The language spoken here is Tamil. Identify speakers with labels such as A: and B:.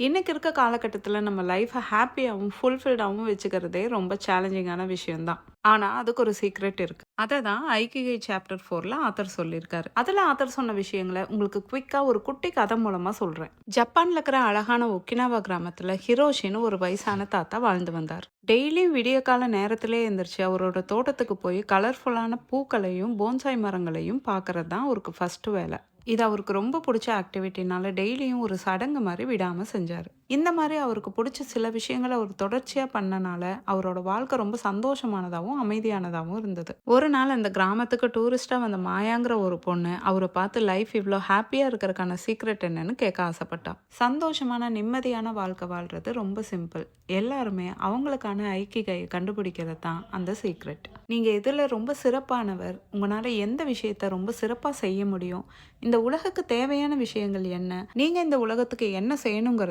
A: இன்னைக்கு இருக்க காலகட்டத்துல நம்ம லைஃப ஹாப்பியாவும், ஃபுல்ஃபில்டாவும் வச்சுக்கிறதே ரொம்ப சேலஞ்சிங்கான விஷயம் தான். ஆனா, அதுக்கு ஒரு சீக்ரெட் இருக்கு. அத தான் ஐக்கிகை சாப்டர் 4ல ஆத்தர் சொல்லியிருக்காரு. அதுல ஆத்தர் சொன்ன விஷயங்கள உங்களுக்கு குயிக்கா ஒரு குட்டி கதை மூலமா சொல்றேன். ஜப்பான்ல இருக்கிற அழகான ஒக்கினாவா கிராமத்துல ஹிரோஷின்னு ஒரு வயசான தாத்தா வாழ்ந்து வந்தார். டெய்லியும் விடியகால நேரத்திலே எந்திரிச்சு அவரோட தோட்டத்துக்கு போய் கலர்ஃபுல்லான பூக்களையும், போன்சாய் மரங்களையும் பார்க்கறது தான் அவருக்கு ஃபர்ஸ்ட் வேலை. இது அவருக்கு ரொம்ப புடிச்ச ஆக்டிவிட்டினால டெய்லியும் ஒரு சடங்கு மாரி விடாம செஞ்சாரு. இந்த மாரி அவருக்கு புடிச்ச சில விஷயங்கள அவர் தொடர்ச்சியா பண்ணனால, அவரோட வாழ்க்கை ரொம்ப சந்தோஷமானதாவும், அமைதியானதாவும் இருந்தது. ஒரு நாள் அந்த கிராமத்துக்கு டூரிஸ்ட்டா வந்த மாயாங்கிற ஒரு பொண்ணு, அவர பார்த்து லைஃப் இவ்ளோ ஹாப்பியா இருக்கறக்கான சீக்ரெட் என்னன்னு கேட்க ஆசைப்பட்டா. சந்தோஷமான, நிம்மதியான வாழ்க்கை வாழ்றது ரொம்ப சிம்பிள். எல்லாருமே அவங்களுக்கான ஐக்கிகைய கண்டுபிடிக்கிறது தான் அந்த சீக்ரெட். நீங்க எதுல ரொம்ப சிறப்பானவர்? உங்கனால எந்த விஷயத்த ரொம்ப சிறப்பா செய்ய முடியும்? இந்த உலகுக்கு தேவையான விஷயங்கள் என்ன? நீங்க இந்த உலகத்துக்கு என்ன செய்யணுங்கிறது